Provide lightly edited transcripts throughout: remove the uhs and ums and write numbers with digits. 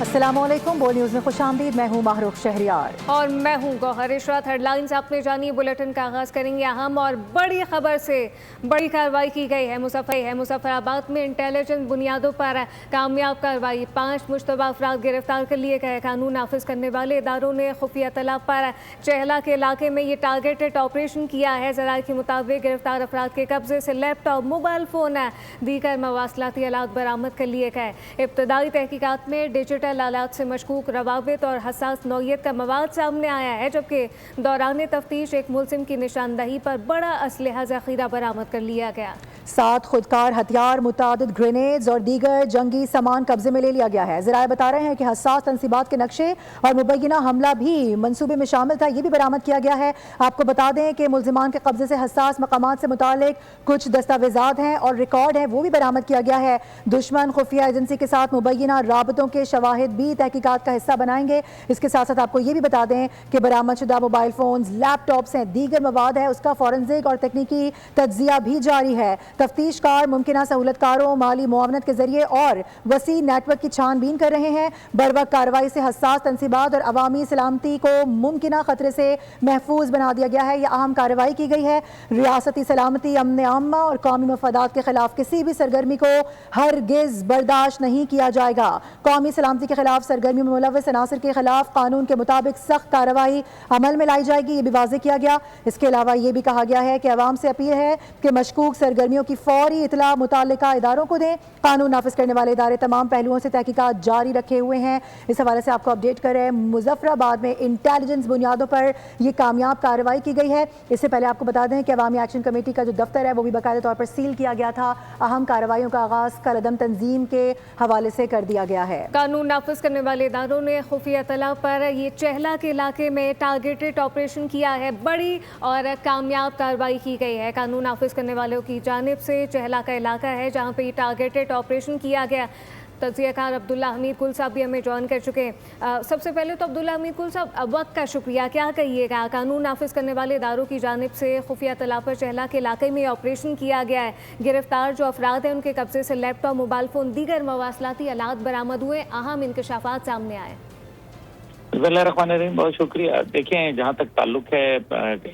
अस्सलामुअलैकुम, बोल न्यूज़ में खुशामदीद। मैं हूँ माहरूख शहरियार और मैं हूँ गौहर इशरत। हेडलाइंस आपने जानी। बुलेटिन का आगाज़ करेंगे अहम और बड़ी खबर से। बड़ी कार्रवाई की गई है मुजफ्फराबाद में इंटेलिजेंस बुनियादों पर कामयाब कार्रवाई। 5 मुश्तबा अफराद गिरफ्तार कर लिए गए। कानून नाफिज करने वाले इदारों ने खुफिया तलब पर चहला के इलाके में ये टारगेटेड ऑपरेशन किया है। ज़राए के मुताबिक गिरफ्तार अफराद के कब्जे से लैपटॉप, मोबाइल फ़ोन, दीगर मवासलाती आलात बरामद कर लिए गए। इब्तदाई तहकीकात में डिजिटल आलात से मशकूक रवाबित और हसास नौयत का मवाद सामने आया है, जबकि दौरान तफ्तीश एक मुलजिम की निशानदही पर बड़ा असलहा ज़ख़ीरा बरामद कर लिया गया। 7 खुदकार हथियार, मुतादिद ग्रेनेड्स और दीगर जंगी सामान कब्जे में ले लिया गया है। ज़राए बता रहे हैं कि हसास तनसीबात के नक्शे और मुबैना हमला भी मनसूबे में शामिल था, ये भी बरामद किया गया है। आपको बता दें कि मुलजिमान के कब्जे से हसास मकामात से मुतालिक कुछ दस्तावेजात हैं और रिकॉर्ड हैं, वो भी बरामद किया गया है। दुश्मन खुफिया एजेंसी के साथ मुबैना राबतों के शवाहिद भी तहकीकात का हिस्सा बनाएंगे। इसके साथ साथ आपको ये भी बता दें कि बरामद शुदा मोबाइल फ़ोन्स, लैपटॉप्स हैं, दीगर मवाद है, उसका फॉरेंसिक और तकनीकी तज्जिया भी जारी है। तफ्तीशकार मुमकिना सहूलतकारों, माली मुआवनत के जरिए और वसी नेटवर्क की छानबीन कर रहे हैं। बरवक्त कार्रवाई से हसास तनसीबात और अवामी सलामती को मुमकिना खतरे से महफूज बना दिया गया है। यह अहम कार्रवाई की गई है। रियासती सलामती, अमन आमा और कौमी मफादात के खिलाफ किसी भी सरगर्मी को हरगिज बर्दाश्त नहीं किया जाएगा। कौमी सलामती के खिलाफ सरगर्मी में मुलव्वस अनासर के खिलाफ कानून के मुताबिक सख्त कार्रवाई अमल में लाई जाएगी, ये भी वाज़ेह किया गया। इसके अलावा ये भी कहा गया है कि अवाम से अपील है कि मशकूक सरगर्मियों की फौरी इतला मुताल्लिका इदारों को दें। कानून नाफिज करने वाले इदारे तमाम पहलुओं से तहकीकात जारी रखे हुए हैं। इस हवाले से आपको अपडेट कर रहे हैं, मुजफ्फराबाद में इंटेलिजेंस बुनियादों पर यह कामयाब कार्रवाई की गई है। इससे पहले आपको बता दें कि अवामी एक्शन कमेटी का जो दफ्तर है वो भी बाकायदा तौर पर सील किया गया था। अहम कार्रवाइयों का आगाज़ कल अदम तंजीम के हवाले से कर दिया गया है। कानून नाफिज करने वाले इदारों ने खुफिया तलब पर ये चहला के इलाके में टारगेटेड ऑपरेशन किया है। बड़ी और कामयाब कार्रवाई की गई है। कानून नाफिज करने वालों की जानिब से चहला का इलाका है जहाँ पे ये टारगेटेड ऑपरेशन किया गया। तज्ज़ियाकार अब्दुल्ला हमीद कुल साहब भी हमें ज्वाइन कर चुके हैं। सबसे पहले तो अब्दुल्ला हमीद कुल साहब, वक्त का शुक्रिया, क्या कहिएगा? कानून नाफिज करने वाले इदारों की जानिब से खुफिया तलब पर चहला के इलाके में ऑपरेशन किया गया है। गिरफ्तार जो अफराद हैं उनके कब्जे से लैपटॉप, मोबाइल फ़ोन, दीगर मवासलाती आलात बरामद हुए। अहम इंकशाफात सामने आए। बिस्मिल्लाहिर्रहमानिर्रहीम, बहुत शुक्रिया। देखें, जहाँ तक ताल्लुक है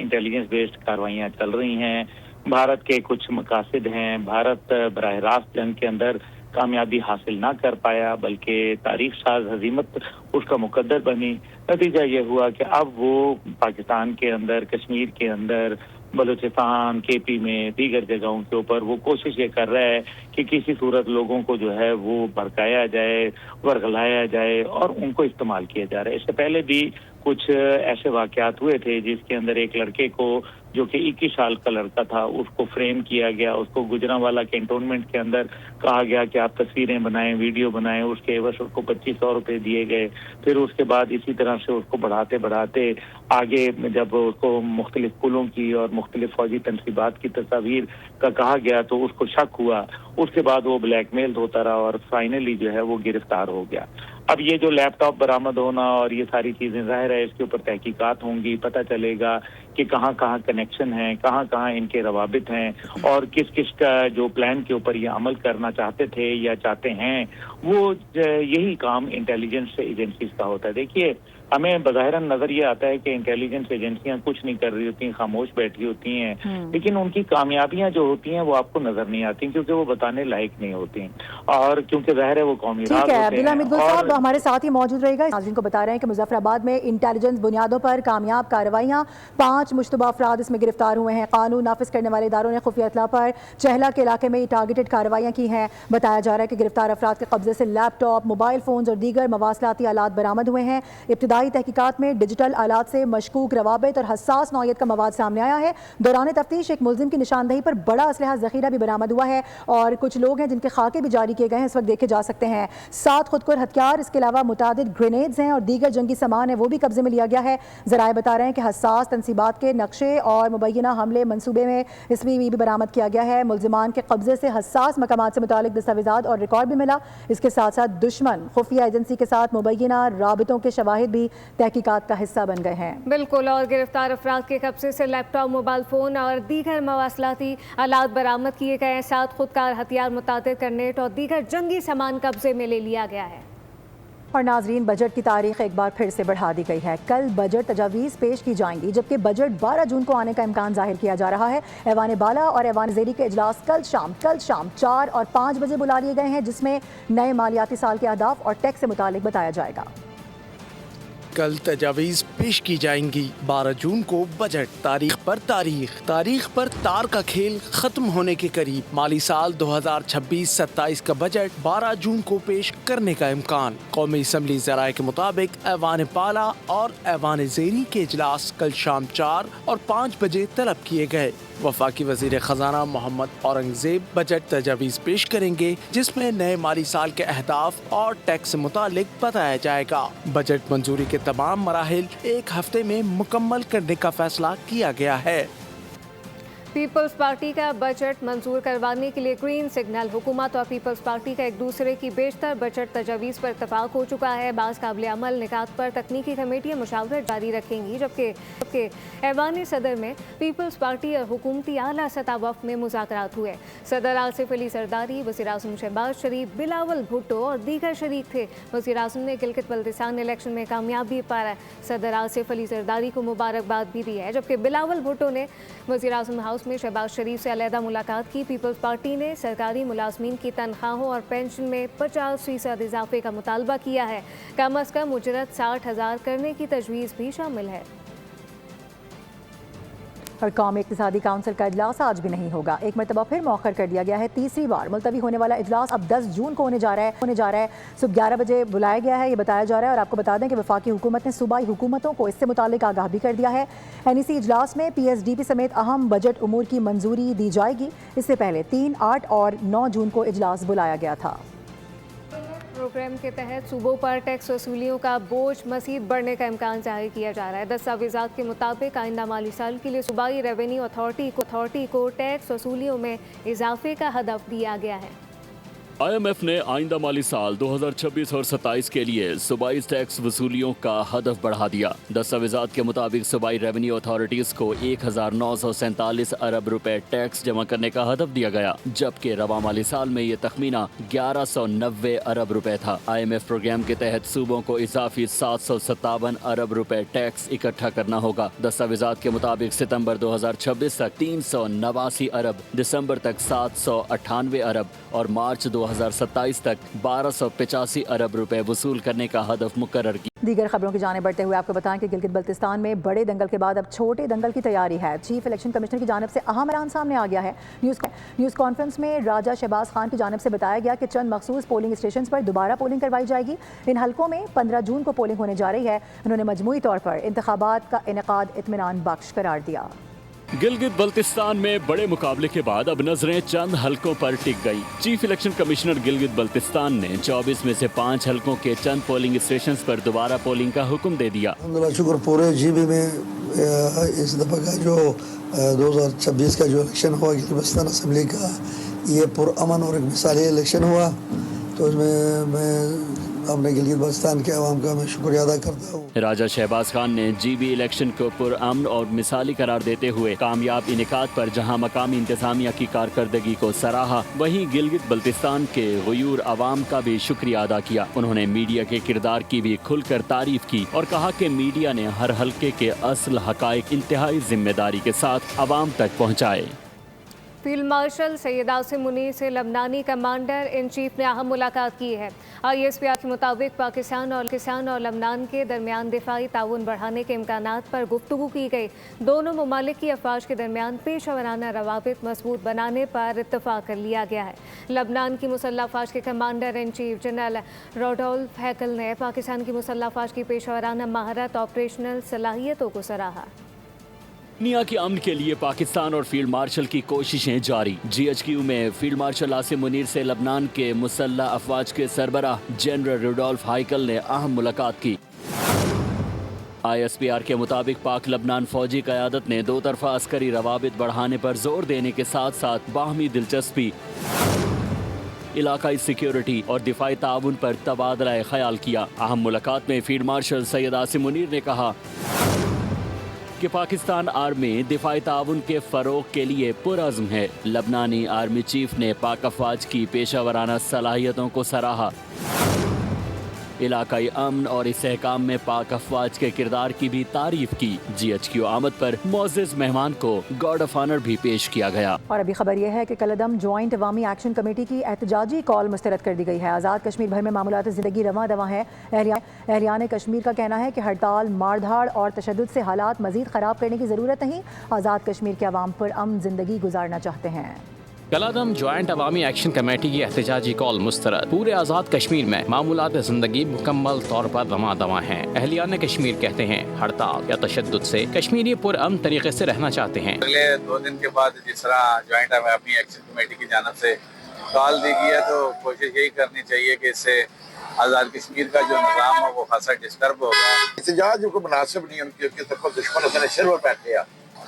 इंटेलिजेंस बेस्ड कार्रवाइयाँ चल रही हैं। भारत के कुछ मकासद हैं। भारत बराह रास्त जंग के अंदर कामयाबी हासिल ना कर पाया, बल्कि तारीख साज हजीमत उसका मुकद्दर बनी। नतीजा ये हुआ कि अब वो पाकिस्तान के अंदर, कश्मीर के अंदर, बलूचिस्तान, केपी में, दीगर जगहों के ऊपर वो कोशिश ये कर रहा है कि किसी सूरत लोगों को जो है वो भड़काया जाए, वर्गलाया जाए और उनको इस्तेमाल किया जा रहा है। इससे पहले भी कुछ ऐसे वाकयात हुए थे जिसके अंदर एक लड़के को, जो कि 21 साल का लड़का था, उसको फ्रेम किया गया। उसको गुजरांवाला कैंटोनमेंट के अंदर कहा गया कि आप तस्वीरें बनाएं, वीडियो बनाएं। उसके एवज उसको 2500 रुपये दिए गए। फिर उसके बाद इसी तरह से उसको बढ़ाते बढ़ाते आगे जब उसको मुख्तलिफ पुलों की और मुख्तलिफ फौजी तनसीबात की तस्वीर का कहा गया तो उसको शक हुआ। उसके बाद वो ब्लैकमेल होता रहा और फाइनली जो है वो गिरफ्तार हो गया। अब ये जो लैपटॉप बरामद होना और ये सारी चीज़ें, ज़ाहिर है इसके ऊपर तहकीकात होंगी, पता चलेगा कि कहाँ कहाँ कनेक्शन हैं, कहाँ कहाँ इनके रवाबित हैं और किस किस का जो प्लान के ऊपर ये अमल करना चाहते थे या चाहते हैं। वो यही काम इंटेलिजेंस एजेंसीज का होता है। देखिए, हमें बज़ाहिरन नजर ये आता है कि इंटेलिजेंस एजेंसियां कुछ नहीं कर रही होती, खामोश बैठी होती हैं, लेकिन उनकी कामयाबियां जो होती हैं वो आपको नजर नहीं आती, क्योंकि वो बताने लायक नहीं होती और क्योंकि ज़ाहिर है वो कौमी राज होते हैं। अब्दुल्ला हमीद कुल साहब हमारे साथ ही मौजूद रहेगा। नाज़रीन को बता रहे हैं कि मुजफ्फराबाद में इंटेलिजेंस बुनियादों पर कामयाब कार्रवाइयाँ, 5 मुश्तबा अफराद इसमें गिरफ्तार हुए हैं। कानून नाफिज करने वाले इदारों ने खुफिया इत्तला पर चहला के इलाके में टारगेटेड कार्रवाइयाँ की हैं। बताया जा रहा है कि गिरफ्तार अफराद के कब्जे से लैपटॉप, मोबाइल फ़ोन और दीगर मवासलाती आलात बरामद हुए हैं। इब्तदाई तहकीकात में डिजिटल आलात से मशकूक रवाबित और हसास नौयत का मवाद सामने आया है। दौरान तफ्तीश एक मुलजिम की निशानदही पर बड़ा असलहा ज़ख़ीरा भी बरामद हुआ है और कुछ लोग हैं जिनके खाके भी जारी किए गए हैं, इस वक्त देखे जा सकते हैं। 7 खुदकुर हथियार, इसके अलावा मुतादिद ग्रेनेड्स हैं और दीगर जंगी सामान है, वो भी कब्जे में लिया गया है। ज़राए बता रहे हैं कि हसास तनसीबात के नक्शे और मुबैना हमले मनसूबे में इसमें भी बरामद किया गया है। मुलजिमान के कब्जे से हसास मकामात से मुतालिक दस्तावेजात और रिकॉर्ड भी मिला। इसके साथ साथ दुश्मन खुफिया एजेंसी के साथ मुबैना राबितों के शवाहिद भी तहकीकात का हिस्सा बन गए हैं। बिल्कुल, और गिरफ्तार अफराद के कब्जे से लैपटॉप, मोबाइल फ़ोन और दीगर मवासलाती आलात बरामद किए गए हैं। 7 खुदकार हथियार, मुतादिद ग्रेनेड और दीगर जंगी सामान कब्जे में ले लिया गया है। اور ناظرین، بجٹ کی تاریخ ایک بار پھر سے بڑھا دی گئی ہے۔ کل بجٹ تجاویز پیش کی جائیں گی، جبکہ بجٹ 12 جون کو آنے کا امکان ظاہر کیا جا رہا ہے۔ ایوان بالا اور ایوان زیری کے اجلاس کل شام 4 اور 5 بجے بلا لیے گئے ہیں، جس میں نئے مالیاتی سال کے اہداف اور ٹیکس سے متعلق بتایا جائے گا۔ کل تجاویز پیش کی جائیں گی۔ 12 جون کو بجٹ، تاریخ پر تار کا کھیل ختم ہونے کے قریب۔ مالی سال 2026-27 کا بجٹ 12 جون کو پیش کرنے کا امکان۔ قومی اسمبلی ذرائع کے مطابق ایوان بالا اور ایوان زیری کے اجلاس کل شام 4 اور 5 بجے طلب کیے گئے۔ وفاقی وزیر خزانہ محمد اورنگزیب بجٹ تجاویز پیش کریں گے، جس میں نئے مالی سال کے اہداف اور ٹیکس سے متعلق بتایا جائے گا۔ بجٹ منظوری کے تمام مراحل ایک ہفتے میں مکمل کرنے کا فیصلہ کیا گیا ہے۔ پیپلز پارٹی کا بجٹ منظور کروانے کے لیے گرین سگنل۔ حکومت اور پیپلز پارٹی کا ایک دوسرے کی بیشتر بجٹ تجاویز پر اتفاق ہو چکا ہے۔ بعض قابل عمل نکات پر تکنیکی کمیٹیاں مشاورت جاری رکھیں گی، جبکہ ایوان صدر میں پیپلز پارٹی اور حکومتی اعلیٰ سطح وفد میں مذاکرات ہوئے۔ صدر آصف علی زرداری، وزیر اعظم شہباز شریف، بلاول بھٹو اور دیگر شریک تھے۔ وزیر اعظم نے گلگت بلتستان الیکشن میں کامیابی پر صدر آصف علی زرداری کو مبارکباد بھی دی ہے، جبکہ بلاول بھٹو نے وزیر اعظم ہاؤس میں شہباز شریف سے علیحدہ ملاقات کی۔ پیپلز پارٹی نے سرکاری ملازمین کی تنخواہوں اور پینشن میں 50% اضافے کا مطالبہ کیا ہے۔ کم از کم اجرت 60,000 کرنے کی تجویز بھی شامل ہے۔ اور قومی اقتصادی کونسل کا اجلاس آج بھی نہیں ہوگا، ایک مرتبہ پھر مؤخر کر دیا گیا ہے۔ تیسری بار ملتوی ہونے والا اجلاس اب 10 جون کو ہونے جا رہا ہے۔ صبح 11 بجے بلایا گیا ہے، یہ بتایا جا رہا ہے۔ اور آپ کو بتا دیں کہ وفاقی حکومت نے صوبائی حکومتوں کو اس سے متعلق آگاہ بھی کر دیا ہے۔ NEC اجلاس میں PSDP سمیت اہم بجٹ امور کی منظوری دی جائے گی۔ اس سے پہلے 3، 8 اور 9 جون کو اجلاس بلایا گیا تھا۔ پروگرام کے تحت صوبوں پر ٹیکس وصولیوں کا بوجھ مزید بڑھنے کا امکان ظاہر کیا جا رہا ہے۔ دستاویزات کے مطابق آئندہ مالی سال کے لیے صوبائی ریونیو اتھارٹی کو ٹیکس وصولیوں میں اضافے کا ہدف دیا گیا ہے۔ IMF نے آئندہ مالی سال 2026 اور 27 کے لیے صوبائی ٹیکس وصولیوں کا ہدف بڑھا دیا۔ دستاویزات کے مطابق صوبائی ریونیو اتھارٹیز کو 1947 ارب روپے ٹیکس جمع کرنے کا ہدف دیا گیا، جبکہ رواں مالی سال میں یہ تخمینہ 1190 ارب روپے تھا۔ IMF پروگرام کے تحت صوبوں کو اضافی 757 ارب روپے ٹیکس اکٹھا کرنا ہوگا۔ دستاویزات کے مطابق ستمبر 2026 تک 389 ارب، دسمبر تک 798 ارب اور مارچ 2027 تک 1285 ارب روپے وصول کرنے کا ہدف مقرر کیا۔ دیگر خبروں کی جانب بڑھتے ہوئے آپ کو بتائیں کہ گلگت بلتستان میں بڑے دنگل کے بعد اب چھوٹے دنگل کی تیاری ہے۔ چیف الیکشن کمشنر کی جانب سے اہم اعلان سامنے آ گیا ہے۔ نیوز کانفرنس میں راجہ شہباز خان کی جانب سے بتایا گیا کہ چند مخصوص پولنگ اسٹیشنز پر دوبارہ پولنگ کروائی جائے گی۔ ان حلقوں میں 15 جون کو پولنگ ہونے جا رہی ہے۔ انہوں نے مجموعی طور پر انتخابات کا انعقاد اطمینان بخش قرار دیا۔ گلگت بلتستان میں بڑے مقابلے کے بعد اب نظریں چند حلقوں پر ٹک گئی۔ Chief election commissioner Gilgit Baltistan نے 24 میں سے 5 حلقوں کے چند پولنگ اسٹیشنز پر دوبارہ پولنگ کا حکم دے دیا۔ الحمدللہ شکر پورے GB میں اس دفعہ کا جو 2026 کا جو الیکشن ہوا گلگت بلتستان اسمبلی کا، یہ پرامن اور ایک مثالی الیکشن ہوا، تو اس میں میں اپنے گلگت بلتستان کے عوام کا میں شکریہ ادا کرتا ہوں۔ راجہ شہباز خان نے GB الیکشن کو پرامن اور مثالی قرار دیتے ہوئے کامیاب انعقاد پر جہاں مقامی انتظامیہ کی کارکردگی کو سراہا، وہیں گلگت بلتستان کے غیور عوام کا بھی شکریہ ادا کیا۔ انہوں نے میڈیا کے کردار کی بھی کھل کر تعریف کی اور کہا کہ میڈیا نے ہر حلقے کے اصل حقائق انتہائی ذمہ داری کے ساتھ عوام تک پہنچائے۔ فیلڈ مارشل سید عاصم منیر سے لبنانی کمانڈر ان چیف نے اہم ملاقات کی ہے۔ ISPR کے مطابق پاکستان اور لبنان کے درمیان دفاعی تعاون بڑھانے کے امکانات پر گفتگو کی گئی۔ دونوں ممالک کی افواج کے درمیان پیشہ ورانہ روابط مضبوط بنانے پر اتفاق کر لیا گیا ہے۔ لبنان کی مسلح افواج کے commander in chief general Rudolf ہیکل نے پاکستان کی مسلح افواج کی پیشہ ورانہ مہارت آپریشنل صلاحیتوں کو سراہا۔ دنیا کے امن کے لیے پاکستان اور فیلڈ مارشل کی کوششیں جاری۔ GHQ میں فیلڈ مارشل عاصم منیر سے لبنان کے مسلح افواج کے سربراہ جنرل روڈولف ہائیکل نے اہم ملاقات کی۔ ISPR کے مطابق پاک لبنان فوجی قیادت نے دو طرفہ عسکری روابط بڑھانے پر زور دینے کے ساتھ ساتھ باہمی دلچسپی، علاقائی سیکیورٹی اور دفاعی تعاون پر تبادلہ خیال کیا۔ اہم ملاقات میں فیلڈ مارشل سید عاصم منیر نے کہا کہ پاکستان آرمی دفاعی تعاون کے فروغ کے لیے پرعزم ہے۔ لبنانی آرمی چیف نے پاک افواج کی پیشہ ورانہ صلاحیتوں کو سراہا۔ इलाकाई अमन और इस्तेहकाम में पाक अफवाज के किरदार की भी तारीफ की। GHQ आमद पर मोअज़्ज़िज़ मेहमान को गार्ड ऑफ ऑनर भी पेश किया गया। और अभी खबर यह है कि कलअदम ज्वाइंट अवामी एक्शन कमेटी की एहतजाजी कॉल मुस्तरद कर दी गई है। आज़ाद कश्मीर भर में मामूलात ज़िंदगी रवां दवां है। अहलियान कश्मीर का कहना है कि हड़ताल, मारधाड़ और तशद्दुद से हालात मज़ीद ख़राब करने की ज़रूरत नहीं। आज़ाद कश्मीर के अवाम पर अमन ज़िंदगी गुजारना चाहते हैं। कलअदम ज्वाइंट अवामी एक्शन कमेटी की एहतजाजी कॉल मुस्तरद। पूरे आज़ाद कश्मीर में मामूलात ज़िंदगी मुकम्मल तौर पर रवां दवां हैं। अहलियान कश्मीर कहते हैं हड़ताल या तशद्दुद से कश्मीरी पुरअमन तरीके से रहना चाहते हैं। अगले 2 दिन के बाद जिस तरह ज्वाइंट अवामी एक्शन कमेटी की जानिब से कॉल दी गई है, तो कोशिश यही करनी चाहिए कि इससे आज़ाद कश्मीर का जो निज़ाम है वो खासा डिस्टर्ब होगा। एहतजाज को मुनासिब नहीं उनके दुश्मन ने सिर पर बैठ लिया,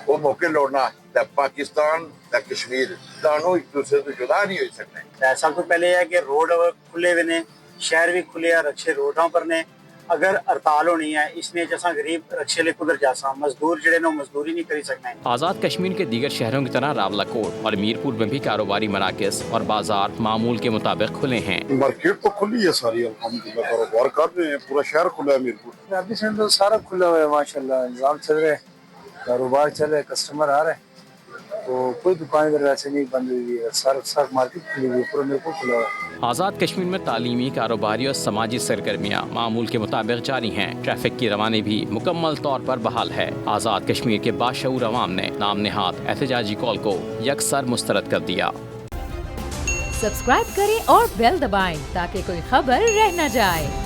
वो मौके लौटना पाकिस्तान कश्मीर दोनों एक दूसरे से जुदा नहीं हो सकते। सब तो पहले है कि रोड खुले हुए ने, शहर भी खुले हैं, रक्षे रोडों पर ने। अगर हड़ताल होनी है इसमें जैसा गरीब रक्षे ले कुदर जासा मजदूर जड़े ने मजदूरी नहीं करी सकते। आज़ाद कश्मीर के दीगर शहरों की तरह रावलाकोट और मीरपुर में भी कारोबारी मराकज़ और बाजार मामूल के मुताबिक खुले हैं। मार्केट तो खुली है सारी, अल्हम्दुलिल्लाह कारोबार कर रहे हैं, पूरा शहर खुला है। मीरपुर अभी से तो सारा खुला हुआ है माशाल्लाह, निजाम चल रहा है, कारोबार चल रहा है, कस्टमर आ रहे हैं, तो कोई दुकान इधर वैसे नहीं बंद हुई है, सारा मार्केट खुली हुई है, पूरा मीरपुर खुला हुआ है। आज़ाद कश्मीर में तालीमी, कारोबारी और समाजी सरगर्मियाँ मामूल के मुताबिक जारी हैं। ट्रैफिक की रवानी भी मुकम्मल तौर पर बहाल है। आज़ाद कश्मीर के बाशऊर अवाम ने नाम नेहाद एहतजाजी कॉल को यकसर मुस्तरद कर दिया। सब्सक्राइब करें और बेल दबाएं ताकि कोई खबर रह न जाए।